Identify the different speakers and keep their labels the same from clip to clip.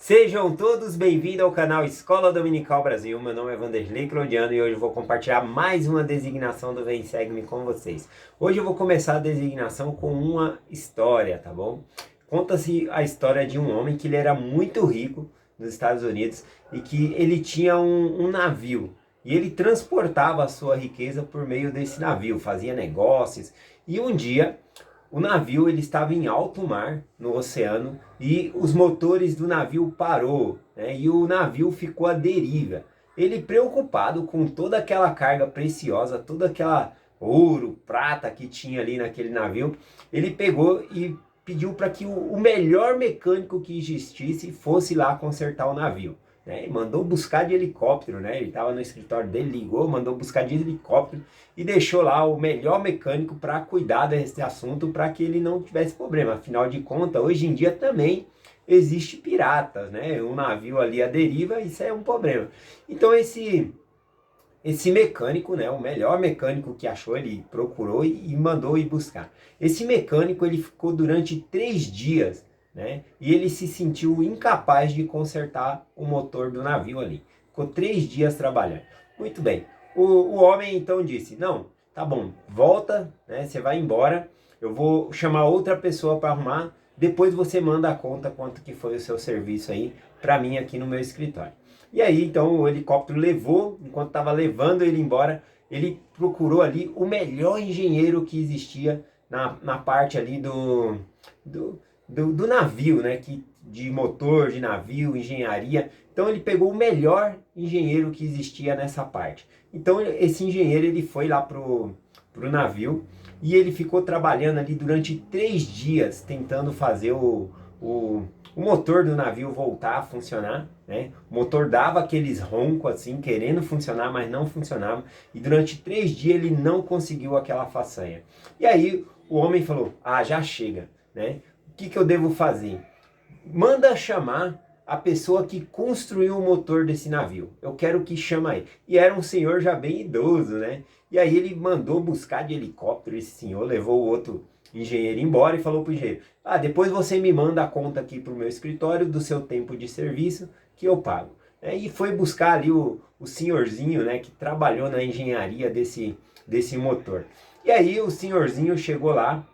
Speaker 1: Sejam todos bem-vindos ao canal Escola Dominical Brasil. Meu nome é Vanderlei Claudiano e hoje eu vou compartilhar mais uma designação do Vem Segue-me com vocês. Hoje eu vou começar a designação com uma história, tá bom? Conta-se a história de um homem que ele era muito rico nos Estados Unidos e que ele tinha um navio e ele transportava a sua riqueza por meio desse navio, fazia negócios e um dia o navio ele estava em alto mar, no oceano, e os motores do navio parou, né? E o navio ficou à deriva. Ele preocupado com toda aquela carga preciosa, toda aquela ouro, prata que tinha ali naquele navio, ele pegou e pediu para que o melhor mecânico que existisse fosse lá consertar o navio. Né? E mandou buscar de helicóptero, né? Ele estava no escritório dele, ligou, mandou buscar de helicóptero e deixou lá o melhor mecânico para cuidar desse assunto, para que ele não tivesse problema. Afinal de contas, hoje em dia também existe piratas, né? Um navio ali à deriva, isso é um problema. Então esse mecânico, né, o melhor mecânico que achou, ele procurou e mandou ir buscar. Esse mecânico ele ficou durante 3 dias, né, e ele se sentiu incapaz de consertar o motor do navio ali. Ficou 3 dias trabalhando. Muito bem. O homem então disse: não, tá bom, volta, né, você vai embora, eu vou chamar outra pessoa para arrumar, depois você manda a conta quanto que foi o seu serviço aí para mim aqui no meu escritório. E aí, então, o helicóptero levou, enquanto estava levando ele embora, ele procurou ali o melhor engenheiro que existia na parte ali do navio, né? De motor, de navio, engenharia. Então, ele pegou o melhor engenheiro que existia nessa parte. Então, esse engenheiro, ele foi lá pro navio e ele ficou trabalhando ali durante 3 dias, tentando fazer o motor do navio voltar a funcionar, né? O motor dava aqueles roncos assim, querendo funcionar, mas não funcionava. E durante 3 dias ele não conseguiu aquela façanha. E aí o homem falou: ah, já chega, né? O que eu devo fazer? Manda chamar a pessoa que construiu o motor desse navio. Eu quero que chama aí. E era um senhor já bem idoso, né? E aí ele mandou buscar de helicóptero esse senhor, levou o outro engenheiro embora e falou pro engenheiro: ah, depois você me manda a conta aqui pro meu escritório do seu tempo de serviço que eu pago. E foi buscar ali o senhorzinho, né, que trabalhou na engenharia desse motor. E aí o senhorzinho chegou lá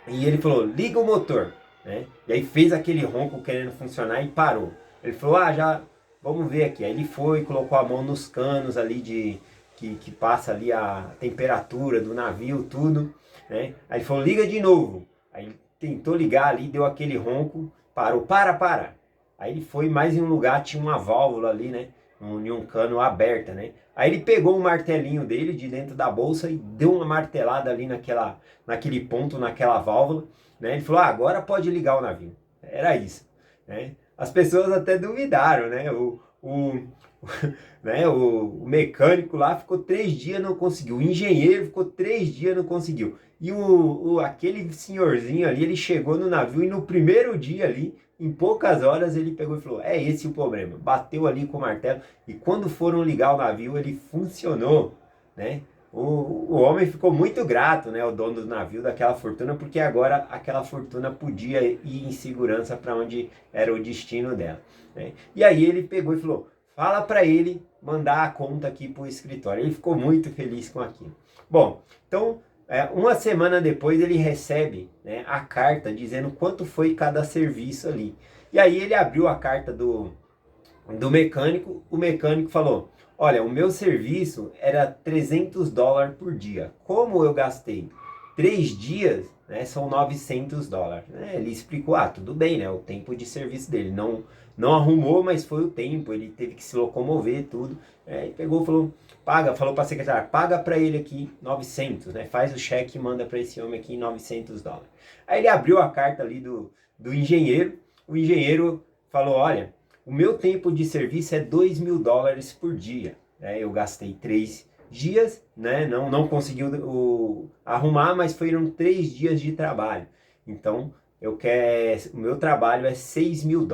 Speaker 1: e ele falou: liga o motor, né? E aí fez aquele ronco querendo funcionar e parou. Ele falou: ah, já, vamos ver aqui. Aí ele foi, colocou a mão nos canos ali que passa ali a temperatura do navio, tudo, né? Aí ele falou: liga de novo. Aí ele tentou ligar ali, deu aquele ronco, parou, para. Aí ele foi mais em um lugar, tinha uma válvula ali, né? Em um cano aberta, né? Aí ele pegou o martelinho dele de dentro da bolsa e deu uma martelada ali naquele ponto, naquela válvula, né? Ele falou: ah, agora pode ligar o navio. Era isso, né? As pessoas até duvidaram, né? Né? O mecânico lá ficou 3 dias, não conseguiu. O engenheiro ficou 3 dias, não conseguiu. E aquele senhorzinho ali, ele chegou no navio e no primeiro dia ali, em poucas horas, ele pegou e falou: é esse o problema. Bateu ali com o martelo e quando foram ligar o navio, ele funcionou, né? O homem ficou muito grato, né, o dono do navio, daquela fortuna, porque agora aquela fortuna podia ir em segurança para onde era o destino dela, né? E aí ele pegou e falou: fala para ele mandar a conta aqui para o escritório. Ele ficou muito feliz com aquilo. Bom, então, uma semana depois ele recebe, né, a carta dizendo quanto foi cada serviço ali. E aí ele abriu a carta do mecânico, o mecânico falou: olha, o meu serviço era US$ 300 por dia. Como eu gastei 3 dias, né, são US$ 900. Né? Ele explicou: ah, tudo bem, né, o tempo de serviço dele. Não arrumou, mas foi o tempo, ele teve que se locomover, tudo. E pegou e falou: falou para a secretária: paga para ele aqui 900, né, faz o cheque e manda para esse homem aqui US$ 900. Aí ele abriu a carta ali do engenheiro, o engenheiro falou: olha, o meu tempo de serviço é US$ 2.000 por dia. Eu gastei 3 dias, né? Não conseguiu arrumar, mas foram 3 dias de trabalho. Então, o meu trabalho é US$ 6.000.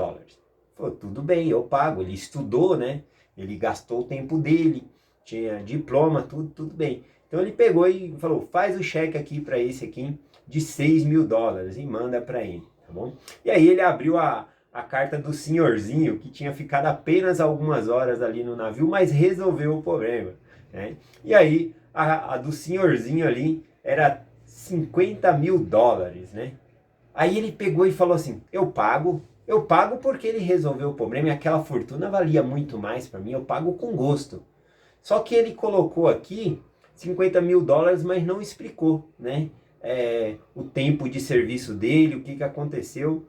Speaker 1: Falou: tudo bem, eu pago. Ele estudou, né? Ele gastou o tempo dele, tinha diploma, tudo bem. Então ele pegou e falou: faz o cheque aqui para esse aqui de US$ 6.000 e manda para ele, tá bom? E aí ele abriu a carta do senhorzinho, que tinha ficado apenas algumas horas ali no navio, mas resolveu o problema, né? E aí, a do senhorzinho ali era US$ 50.000, né? Aí ele pegou e falou assim, eu pago porque ele resolveu o problema e aquela fortuna valia muito mais para mim, eu pago com gosto. Só que ele colocou aqui US$ 50.000, mas não explicou, né? O tempo de serviço dele, o que que aconteceu.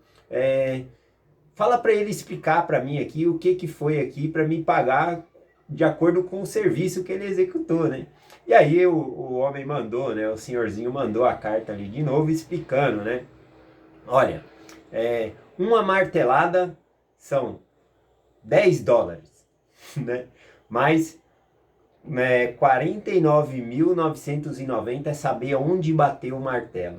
Speaker 1: Fala para ele explicar para mim aqui o que que foi aqui para me pagar de acordo com o serviço que ele executou, né? E aí o homem mandou, né? O senhorzinho mandou a carta ali de novo explicando, né? Olha, uma martelada são US$ 10, né? Mas 49.990 é saber onde bater o martelo.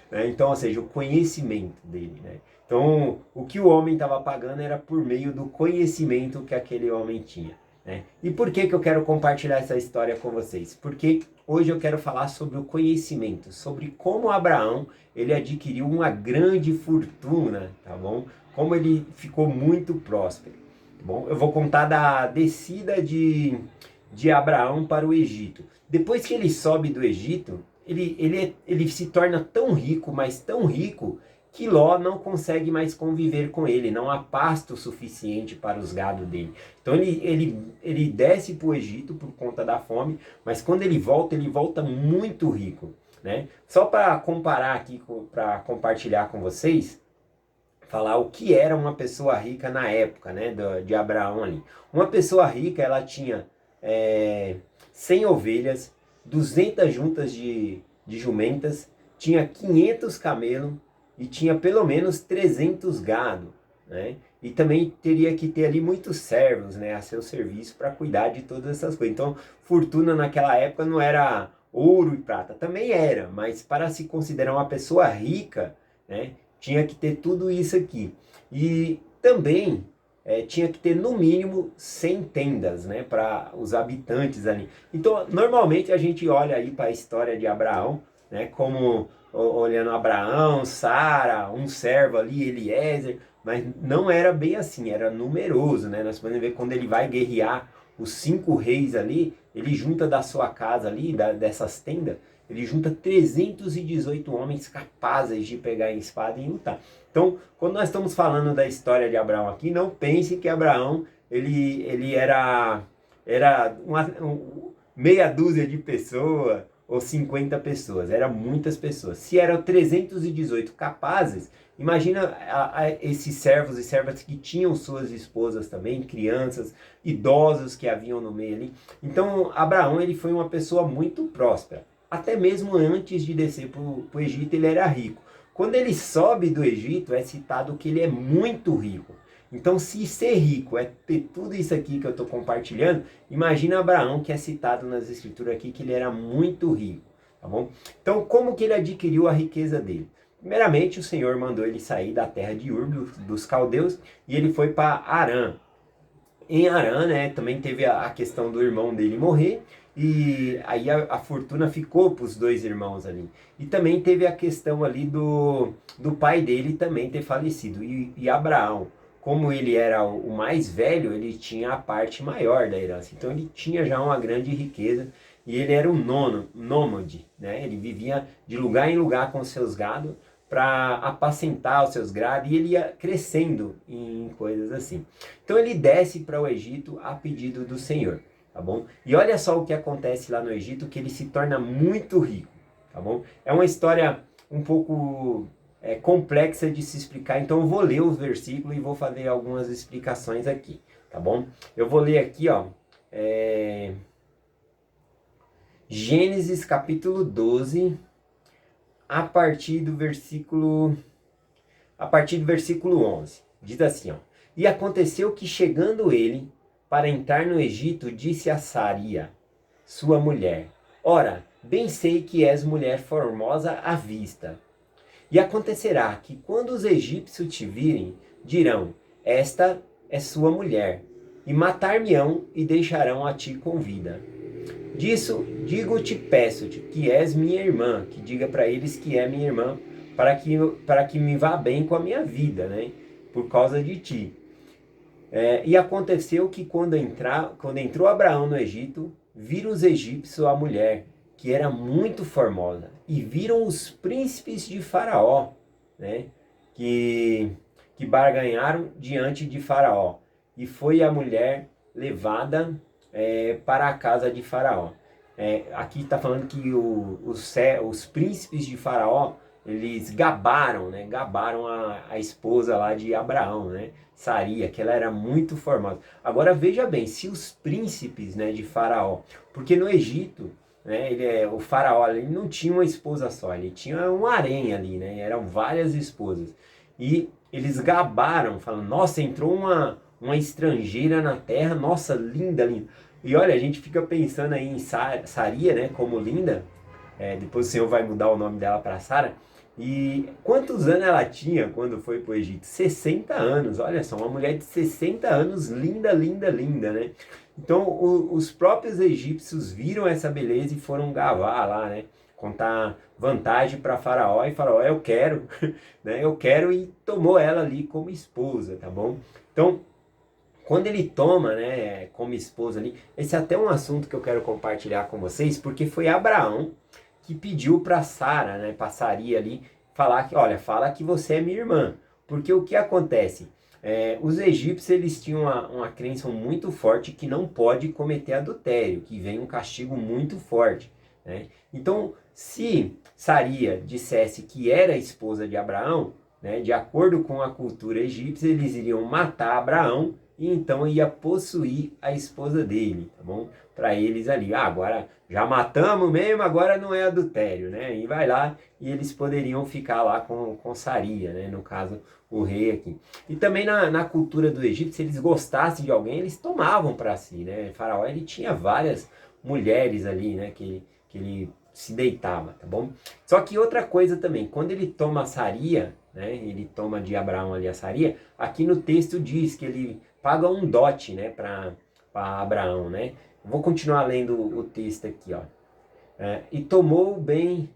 Speaker 1: Né? Então, ou seja, o conhecimento dele. Né? Então, o que o homem estava pagando era por meio do conhecimento que aquele homem tinha. Né? E por que eu quero compartilhar essa história com vocês? Porque hoje eu quero falar sobre o conhecimento, sobre como Abraão ele adquiriu uma grande fortuna, tá bom? Como ele ficou muito próspero. Tá bom? Eu vou contar da descida de Abraão para o Egito. Depois que ele sobe do Egito, ele se torna tão rico, mas tão rico, que Ló não consegue mais conviver com ele, não há pasto suficiente para os gados dele. Então ele desce para o Egito por conta da fome, mas quando ele volta muito rico. Né? Só para comparar aqui, para compartilhar com vocês, falar o que era uma pessoa rica na época, né, de Abraão ali. Uma pessoa rica, ela tinha 100 ovelhas, 200 juntas de jumentas, tinha 500 camelos e tinha pelo menos 300 gado, né? E também teria que ter ali muitos servos, né, a seu serviço para cuidar de todas essas coisas. Então, fortuna naquela época não era ouro e prata, também era, mas para se considerar uma pessoa rica, né, tinha que ter tudo isso aqui. E também tinha que ter no mínimo 100 tendas, né, para os habitantes ali. Então, normalmente a gente olha aí para a história de Abraão, né, como olhando Abraão, Sara, um servo ali, Eliezer, mas não era bem assim, era numeroso, né? Nós podemos ver quando ele vai guerrear os 5 reis ali, ele junta da sua casa ali, dessas tendas, ele junta 318 homens capazes de pegar em espada e lutar. Então, quando nós estamos falando da história de Abraão aqui, não pense que Abraão ele era meia dúzia de pessoas ou 50 pessoas, eram muitas pessoas. Se eram 318 capazes, imagina esses servos e servas que tinham suas esposas também, crianças, idosos que haviam no meio ali. Então, Abraão ele foi uma pessoa muito próspera. Até mesmo antes de descer para o Egito, ele era rico. Quando ele sobe do Egito, é citado que ele é muito rico. Então, se ser rico é ter tudo isso aqui que eu estou compartilhando, imagina Abraão, que é citado nas escrituras aqui, que ele era muito rico. Tá bom? Então, como que ele adquiriu a riqueza dele? Primeiramente, o Senhor mandou ele sair da terra de Ur, dos caldeus, e ele foi para Harã. Em Harã, né, também teve a questão do irmão dele morrer, e aí a fortuna ficou para os dois irmãos ali. E também teve a questão ali do pai dele também ter falecido. E Abraão, como ele era o mais velho, ele tinha a parte maior da herança. Então ele tinha já uma grande riqueza e ele era um nômade, né? Ele vivia de lugar em lugar com seus gados para apacentar os seus gados e ele ia crescendo em coisas assim. Então ele desce para o Egito a pedido do Senhor, tá bom? E olha só o que acontece lá no Egito, que ele se torna muito rico, tá bom? É uma história um pouco complexa de se explicar, então eu vou ler os versículos e vou fazer algumas explicações aqui, tá bom? Eu vou ler aqui, ó, Gênesis capítulo 12, a partir do versículo 11. Diz assim, ó: E aconteceu que, chegando ele para entrar no Egito, disse a Saria, sua mulher: Ora, bem sei que és mulher formosa à vista. E acontecerá que, quando os egípcios te virem, dirão: Esta é sua mulher, e matar-me-ão e deixarão a ti com vida. Disso digo-te, peço-te, que és minha irmã, que diga para eles que é minha irmã, para que me vá bem com a minha vida, né? por causa de ti. E aconteceu que quando entrou Abraão no Egito, viram os egípcios a mulher, que era muito formosa, e viram os príncipes de Faraó, né, que barganharam diante de Faraó. E foi a mulher levada para a casa de Faraó. Aqui está falando que os príncipes de Faraó, eles gabaram, né? Gabaram a esposa lá de Abraão, né? Saria, que ela era muito formosa. Agora veja bem, se os príncipes, né, de Faraó, porque no Egito, né, o Faraó ele não tinha uma esposa só, ele tinha um harém ali, né? Eram várias esposas. E eles gabaram, falando, nossa, entrou uma estrangeira na terra, nossa, linda, linda. E olha, a gente fica pensando aí em Saria, né, como linda. Depois o Senhor vai mudar o nome dela para Sara. E quantos anos ela tinha quando foi para o Egito? 60 anos, olha só, uma mulher de 60 anos, linda, linda, linda, né? Então os próprios egípcios viram essa beleza e foram gavar lá, né? Contar vantagem para Faraó, e Faraó, eu quero, né? Eu quero, e tomou ela ali como esposa, tá bom? Então, quando ele toma, né, como esposa ali, esse é até um assunto que eu quero compartilhar com vocês, porque foi Abraão que pediu para Sara, né, para Saria ali, falar que, olha, fala que você é minha irmã. Porque o que acontece? Os egípcios, eles tinham uma crença muito forte que não pode cometer adultério, que vem um castigo muito forte, né? Então, se Saria dissesse que era esposa de Abraão, né, de acordo com a cultura egípcia, eles iriam matar Abraão e então ia possuir a esposa dele, tá bom? Para eles ali, agora já matamos mesmo, agora não é adultério, né? E vai lá e eles poderiam ficar lá com Saria, né? No caso, o rei aqui. E também na cultura do Egito, se eles gostassem de alguém, eles tomavam para si, né? O faraó, ele tinha várias mulheres ali, né? Que ele se deitava, tá bom? Só que outra coisa também, quando ele toma a Saria, né? Ele toma de Abraão ali a Saria, aqui no texto diz que ele paga um dote, né? Para Abraão, né? Vou continuar lendo o texto aqui, ó. E tomou bem,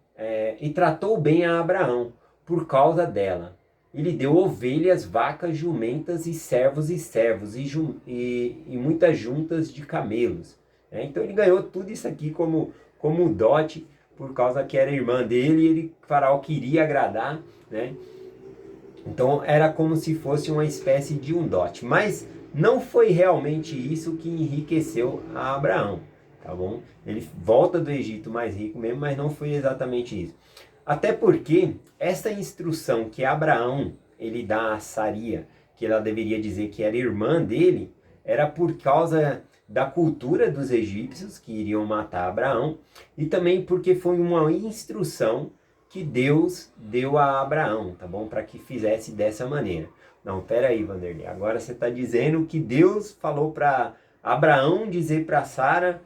Speaker 1: e tratou bem a Abraão por causa dela. Ele deu ovelhas, vacas, jumentas e servos e muitas juntas de camelos. Então ele ganhou tudo isso aqui como dote, por causa que era irmã dele e ele, Faraó, queria agradar, né? Então era como se fosse uma espécie de um dote. Mas não foi realmente isso que enriqueceu a Abraão, tá bom? Ele volta do Egito mais rico mesmo, mas não foi exatamente isso. Até porque essa instrução que Abraão ele dá a Saria, que ela deveria dizer que era irmã dele, era por causa da cultura dos egípcios que iriam matar Abraão, e também porque foi uma instrução que Deus deu a Abraão, tá bom? Para que fizesse dessa maneira. Não, pera aí, Vanderlei. Agora você está dizendo que Deus falou para Abraão dizer para Sara,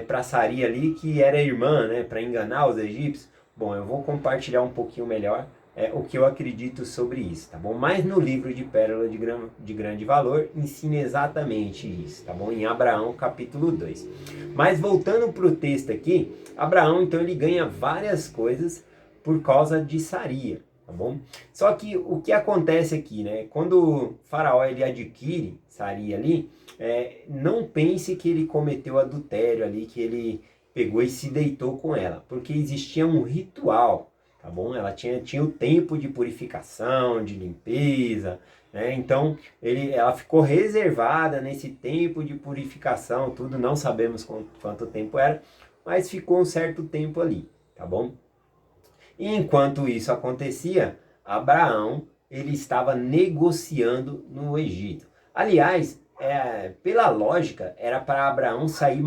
Speaker 1: para Saria ali, que era irmã, né? Para enganar os egípcios. Bom, eu vou compartilhar um pouquinho melhor o que eu acredito sobre isso, tá bom? Mas no livro de Pérola de Grande Valor ensina exatamente isso, tá bom? Em Abraão capítulo 2. Mas voltando para o texto aqui, Abraão então ele ganha várias coisas por causa de Saria, tá bom? Só que o que acontece aqui, né? Quando o Faraó ele adquire Saria ali, não pense que ele cometeu adultério ali, que ele pegou e se deitou com ela, porque existia um ritual, tá bom? Ela tinha o tempo de purificação, de limpeza, né? Então ela ficou reservada nesse tempo de purificação, tudo, não sabemos quanto tempo era, mas ficou um certo tempo ali, tá bom? E enquanto isso acontecia, Abraão ele estava negociando no Egito. Aliás, pela lógica, era para Abraão sair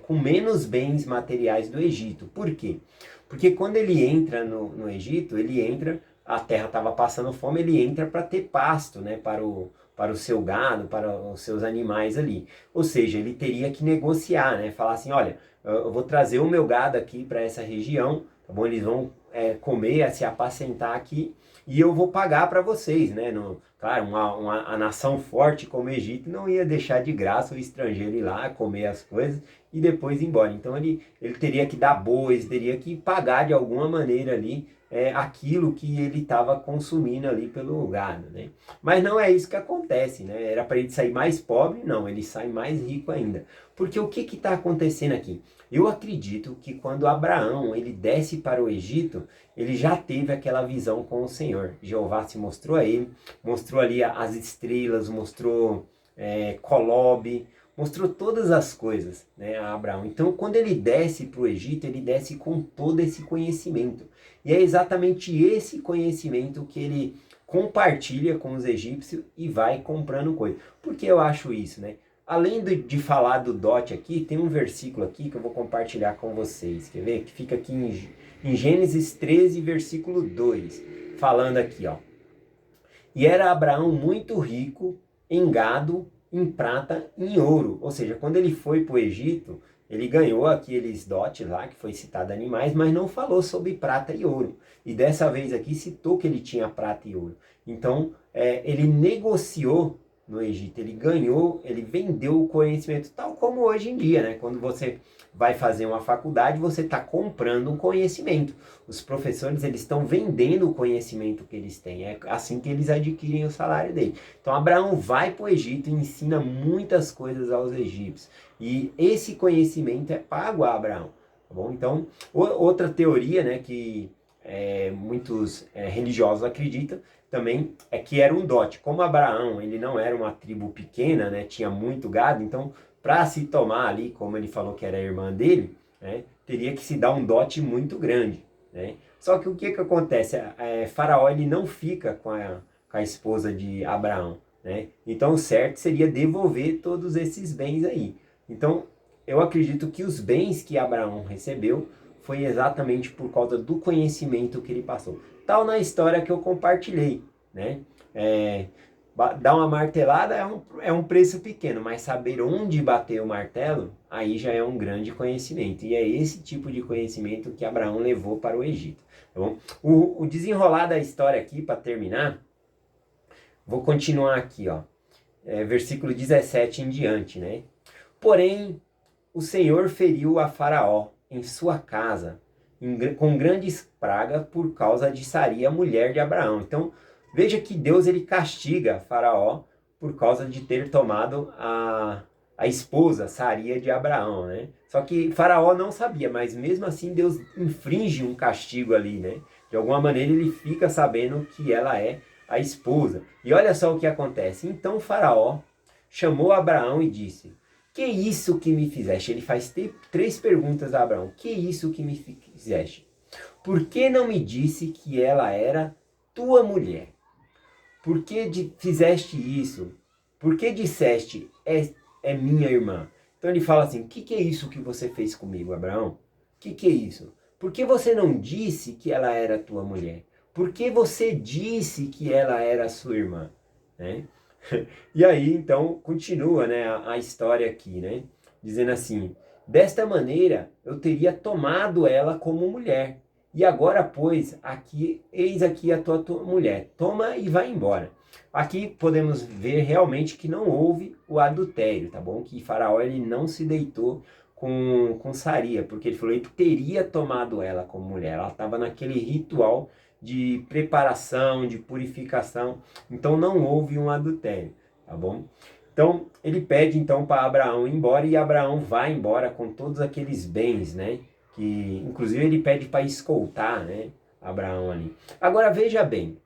Speaker 1: com menos bens materiais do Egito. Por quê? Porque quando ele entra no Egito, a terra estava passando fome, ele entra para ter pasto, né, para o seu gado, para os seus animais ali. Ou seja, ele teria que negociar, né, falar assim, olha, eu vou trazer o meu gado aqui para essa região, tá bom? Eles vão comer, se apacentar aqui, e eu vou pagar para vocês, né? Claro, a nação forte como o Egito não ia deixar de graça o estrangeiro ir lá comer as coisas e depois ir embora. Então ele teria que dar bois, teria que pagar de alguma maneira ali aquilo que ele estava consumindo ali pelo gado, né? Mas não é isso que acontece, né? Era para ele sair mais pobre, não, ele sai mais rico ainda. Porque o que está acontecendo aqui? Eu acredito que quando Abraão ele desce para o Egito, ele já teve aquela visão com o Senhor. Jeová se mostrou a ele, mostrou ali as estrelas, mostrou Colobe, mostrou todas as coisas, né, a Abraão. Então, quando ele desce para o Egito, ele desce com todo esse conhecimento. E é exatamente esse conhecimento que ele compartilha com os egípcios e vai comprando coisa. Por que eu acho isso, né? Além de falar do dote aqui, tem um versículo aqui que eu vou compartilhar com vocês. Quer ver? Que fica aqui em Gênesis 13, versículo 2. Falando aqui, ó. E era Abraão muito rico em gado, em prata e em ouro. Ou seja, quando ele foi para o Egito, ele ganhou aqueles dotes lá, que foi citado animais, mas não falou sobre prata e ouro. E dessa vez aqui citou que ele tinha prata e ouro. Então, ele negociou no Egito, ele ganhou, ele vendeu o conhecimento, tal como hoje em dia, né? Quando você vai fazer uma faculdade, você está comprando um conhecimento. Os professores, eles estão vendendo o conhecimento que eles têm. É assim que eles adquirem o salário dele. Então, Abraão vai para o Egito e ensina muitas coisas aos egípcios. E esse conhecimento é pago a Abraão. Tá bom? Então, outra teoria, né, que muitos religiosos acreditam, também é que era um dote. Como Abraão, ele não era uma tribo pequena, né, tinha muito gado, então para se tomar ali, como ele falou que era a irmã dele, né, teria que se dar um dote muito grande, né? Só que o que acontece? Faraó ele não fica com a esposa de Abraão, né? Então o certo seria devolver todos esses bens aí. Então eu acredito que os bens que Abraão recebeu foi exatamente por causa do conhecimento que ele passou. Tal na história que eu compartilhei, né? Dar uma martelada é um preço pequeno, mas saber onde bater o martelo, aí já é um grande conhecimento. E é esse tipo de conhecimento que Abraão levou para o Egito. Tá bom? O desenrolar da história aqui, para terminar, vou continuar aqui, ó. Versículo 17 em diante, né? Porém, o Senhor feriu a Faraó em sua casa com grandes pragas por causa de Saria, mulher de Abraão. Então, veja que Deus ele castiga Faraó por causa de ter tomado a esposa, Saria de Abraão, né? Só que Faraó não sabia, mas mesmo assim Deus infringe um castigo ali, né? De alguma maneira ele fica sabendo que ela é a esposa. E olha só o que acontece. Então Faraó chamou Abraão e disse: que isso que me fizeste? Ele faz 3 perguntas a Abraão. Que isso que me fizeste? Por que não me disse que ela era tua mulher? Por que fizeste isso? Por que disseste, é minha irmã? Então ele fala assim, o que é isso que você fez comigo, Abraão? O que é isso? Por que você não disse que ela era tua mulher? Por que você disse que ela era sua irmã? Né? E aí, então, continua, né, a história aqui, né? Dizendo assim, desta maneira eu teria tomado ela como mulher. E agora, pois, eis aqui a tua mulher. Toma e vai embora. Aqui podemos ver realmente que não houve o adultério, tá bom? Que Faraó ele não se deitou com Saria, porque ele falou que teria tomado ela como mulher. Ela estava naquele ritual de preparação, de purificação. Então não houve um adultério, tá bom? Então ele pede então para Abraão ir embora e Abraão vai embora com todos aqueles bens, né? Que inclusive ele pede para escoltar, né? Abraão ali. Agora veja bem,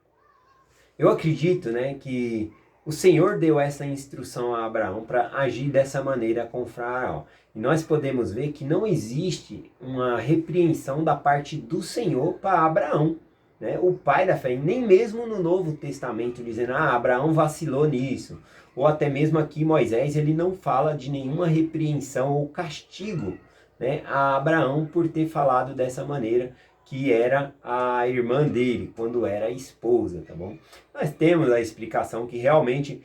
Speaker 1: eu acredito, né, que o Senhor deu essa instrução a Abraão para agir dessa maneira com Faraó. E nós podemos ver que não existe uma repreensão da parte do Senhor para Abraão, né, o pai da fé, nem mesmo no Novo Testamento dizendo, Abraão vacilou nisso, ou até mesmo aqui Moisés, ele não fala de nenhuma repreensão ou castigo, né, a Abraão por ter falado dessa maneira, que era a irmã dele, quando era esposa, tá bom? Nós temos a explicação que realmente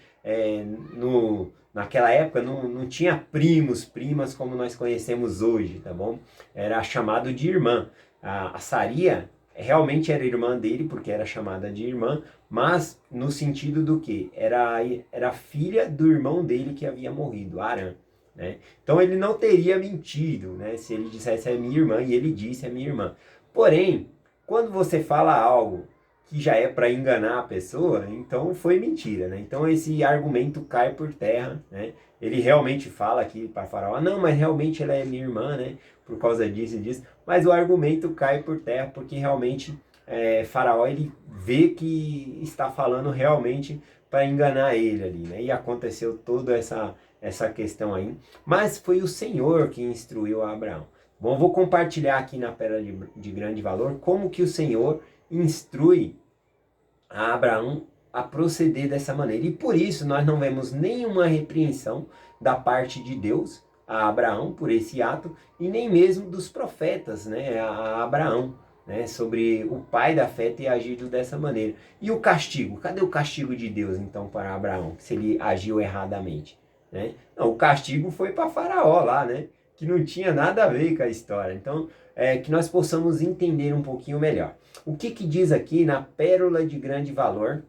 Speaker 1: naquela época não tinha primos, primas como nós conhecemos hoje, tá bom? Era chamado de irmã. A Saria realmente era irmã dele, porque era chamada de irmã, mas no sentido do que? Era filha do irmão dele que havia morrido, Arã. né? Então ele não teria mentido, né, se ele dissesse é minha irmã e ele disse é minha irmã. Porém, quando você fala algo que já é para enganar a pessoa, então foi mentira, né? Então esse argumento cai por terra, né? Ele realmente fala aqui para Faraó, não, mas realmente ela é minha irmã, né? Por causa disso e disso. Mas o argumento cai por terra porque realmente Faraó ele vê que está falando realmente para enganar ele ali, né? E aconteceu toda essa questão aí. Mas foi o Senhor que instruiu a Abraão. Bom, vou compartilhar aqui na Pérola de Grande Valor como que o Senhor instrui a Abraão a proceder dessa maneira. E por isso nós não vemos nenhuma repreensão da parte de Deus a Abraão por esse ato e nem mesmo dos profetas, né, a Abraão, né, sobre o pai da fé ter agido dessa maneira. E o castigo? Cadê o castigo de Deus então para Abraão, se ele agiu erradamente? Né? Não, o castigo foi para Faraó lá, né, que não tinha nada a ver com a história. Então, que nós possamos entender um pouquinho melhor. O que diz aqui na Pérola de Grande Valor,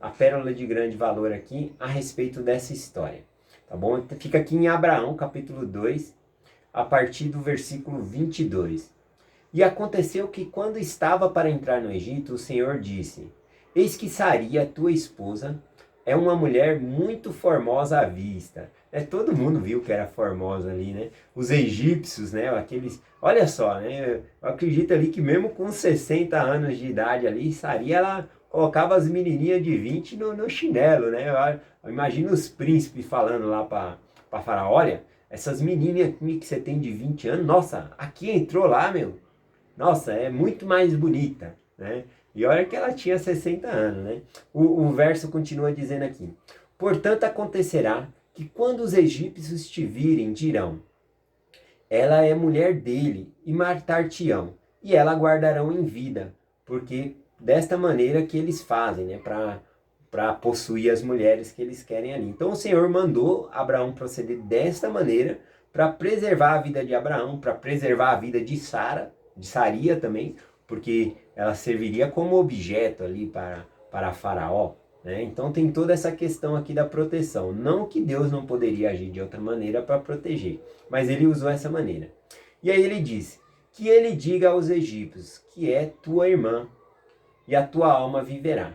Speaker 1: a Pérola de Grande Valor aqui, a respeito dessa história, tá bom? Fica aqui em Abraão, capítulo 2, a partir do versículo 22. E aconteceu que quando estava para entrar no Egito, o Senhor disse, eis que Saria, tua esposa, é uma mulher muito formosa à vista. Todo mundo viu que era formosa ali, né? Os egípcios, né? Aqueles, olha só, né? Eu acredito ali que mesmo com 60 anos de idade ali, Saria, ela colocava as menininhas de 20 no chinelo, né? Eu imagino os príncipes falando lá para Faraó, olha, essas menininhas que você tem de 20 anos, nossa, aqui entrou lá, meu. Nossa, é muito mais bonita, né? E olha que ela tinha 60 anos, né? O verso continua dizendo aqui, portanto acontecerá que quando os egípcios te virem, dirão, ela é mulher dele, e matar-te-ão, e ela guardarão em vida, porque desta maneira que eles fazem, né? Para possuir as mulheres que eles querem ali. Então o Senhor mandou Abraão proceder desta maneira, para preservar a vida de Abraão, para preservar a vida de Sara, de Saria também, porque ela serviria como objeto ali para Faraó, né? Então tem toda essa questão aqui da proteção. Não que Deus não poderia agir de outra maneira para proteger, mas ele usou essa maneira. E aí ele disse, que ele diga aos egípcios, que é tua irmã, e a tua alma viverá.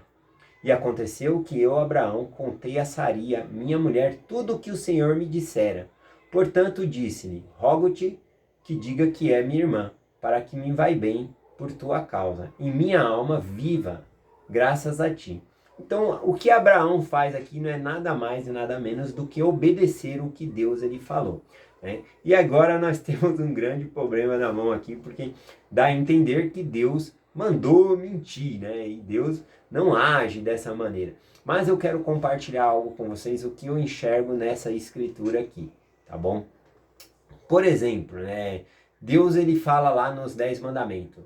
Speaker 1: E aconteceu que eu, Abraão, contei a Saria, minha mulher, tudo o que o Senhor me dissera. Portanto disse-lhe, rogo-te que diga que é minha irmã, para que me vai bem por tua causa, e minha alma viva, graças a ti. Então, o que Abraão faz aqui não é nada mais e nada menos do que obedecer o que Deus ele falou, né? E agora nós temos um grande problema na mão aqui, porque dá a entender que Deus mandou mentir, né? E Deus não age dessa maneira. Mas eu quero compartilhar algo com vocês, o que eu enxergo nessa escritura aqui, tá bom? Por exemplo, né? Deus ele fala lá nos 10 mandamentos,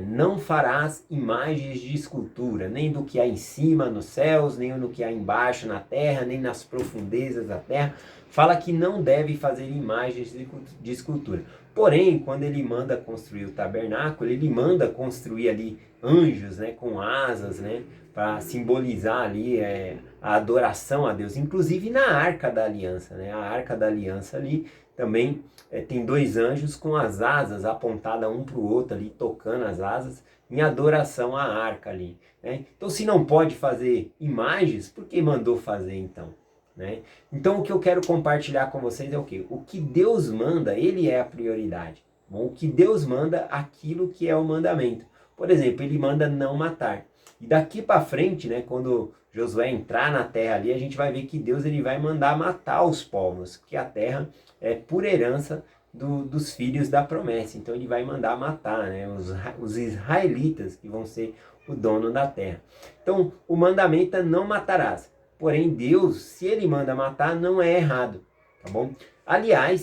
Speaker 1: não farás imagens de escultura, nem do que há em cima nos céus, nem no que há embaixo na terra, nem nas profundezas da terra. Fala que não deve fazer imagens de escultura. Porém, quando ele manda construir o tabernáculo, ele manda construir ali anjos, né, com asas, né, para simbolizar ali a adoração a Deus. Inclusive na Arca da Aliança, né, a Arca da Aliança ali também tem dois anjos com as asas apontadas um para o outro ali, tocando as asas, em adoração à arca ali, né? Então se não pode fazer imagens, por que mandou fazer então? Né? Então o que eu quero compartilhar com vocês é o quê? O que Deus manda, ele é a prioridade. Bom, o que Deus manda, aquilo que é o mandamento. Por exemplo, ele manda não matar. E daqui para frente, né, quando Josué entrar na terra ali, a gente vai ver que Deus ele vai mandar matar os povos, que a terra é por herança dos filhos da promessa. Então ele vai mandar matar, né, os israelitas, que vão ser o dono da terra. Então o mandamento é não matarás. Porém Deus, se ele manda matar, não é errado, tá bom? Aliás,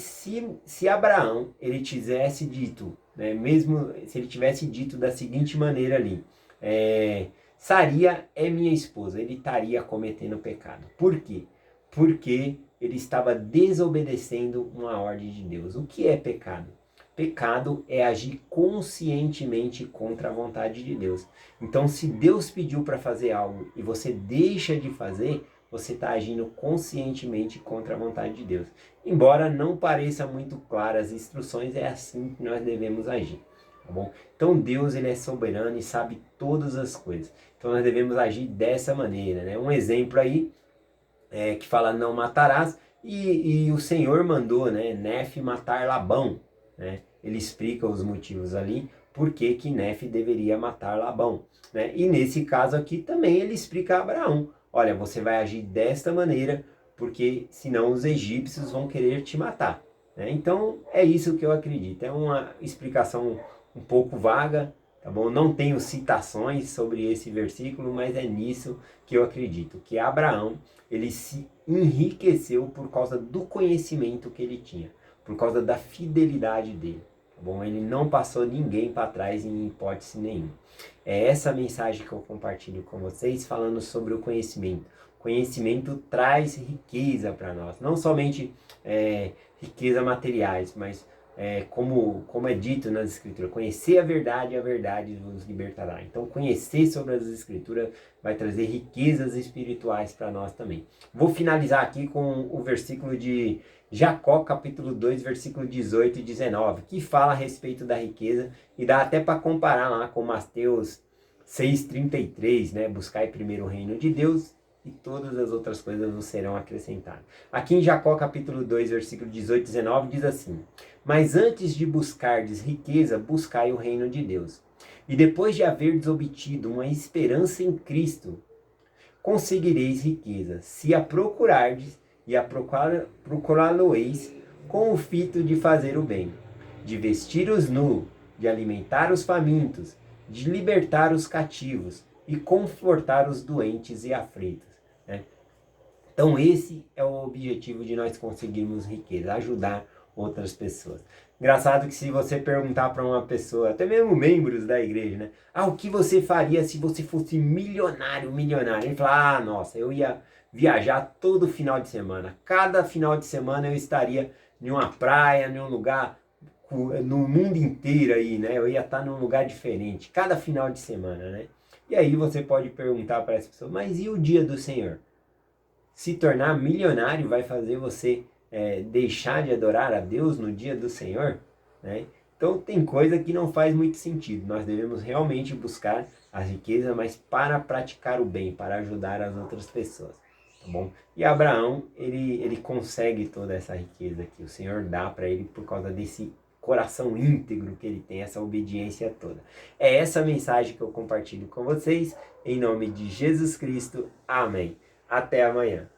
Speaker 1: se Abraão ele tivesse dito, né, mesmo se ele tivesse dito da seguinte maneira ali, Saria é minha esposa, ele estaria cometendo pecado. Por quê? Porque ele estava desobedecendo uma ordem de Deus. O que é pecado? Pecado é agir conscientemente contra a vontade de Deus. Então, se Deus pediu para fazer algo e você deixa de fazer, você está agindo conscientemente contra a vontade de Deus. Embora não pareça muito clara as instruções, é assim que nós devemos agir. Tá bom? Então Deus, ele é soberano e sabe todas as coisas. Então nós devemos agir dessa maneira, né? Um exemplo aí que fala não matarás, e o Senhor mandou, né, Nefe matar Labão, né? Ele explica os motivos ali, por que que Nefe deveria matar Labão, né? E nesse caso aqui também ele explica a Abraão, olha, você vai agir desta maneira, porque senão os egípcios vão querer te matar, né? Então é isso que eu acredito, é uma explicação um pouco vaga, tá bom? Não tenho citações sobre esse versículo, mas é nisso que eu acredito, que Abraão, ele se enriqueceu por causa do conhecimento que ele tinha, por causa da fidelidade dele, tá bom? Ele não passou ninguém para trás em hipótese nenhuma. É essa mensagem que eu compartilho com vocês, falando sobre o conhecimento. Conhecimento traz riqueza para nós, não somente riqueza materiais, mas como é dito nas escrituras, conhecer a verdade vos libertará. Então conhecer sobre as escrituras vai trazer riquezas espirituais para nós também. Vou finalizar aqui com o versículo de Jacó, capítulo 2, versículo 18 e 19, que fala a respeito da riqueza, e dá até para comparar lá com Mateus 6,33, né? Buscai primeiro o reino de Deus e todas as outras coisas vos serão acrescentadas. Aqui em Jacó capítulo 2, versículo 18 e 19 diz assim: mas antes de buscardes riqueza, buscai o reino de Deus. E depois de haverdes obtido uma esperança em Cristo, conseguireis riqueza, se a procurardes e a procurá-lo-eis com o fito de fazer o bem, de vestir os nus, de alimentar os famintos, de libertar os cativos e confortar os doentes e aflitos. Né? Então esse é o objetivo de nós conseguirmos riqueza, ajudar outras pessoas. Engraçado que se você perguntar para uma pessoa, até mesmo membros da igreja, né? O que você faria se você fosse milionário? Ele fala, nossa, eu ia viajar todo final de semana. Cada final de semana eu estaria em uma praia, em um lugar, no mundo inteiro aí, né? Eu ia estar num lugar diferente, cada final de semana, né? E aí você pode perguntar para essa pessoa, mas e o dia do Senhor? Se tornar milionário vai fazer você deixar de adorar a Deus no dia do Senhor? Né? Então tem coisa que não faz muito sentido. Nós devemos realmente buscar a riqueza, mas para praticar o bem, para ajudar as outras pessoas. Tá bom? E Abraão, ele consegue toda essa riqueza que o Senhor dá para ele por causa desse coração íntegro que ele tem, essa obediência toda. É essa mensagem que eu compartilho com vocês. Em nome de Jesus Cristo. Amém. Até amanhã.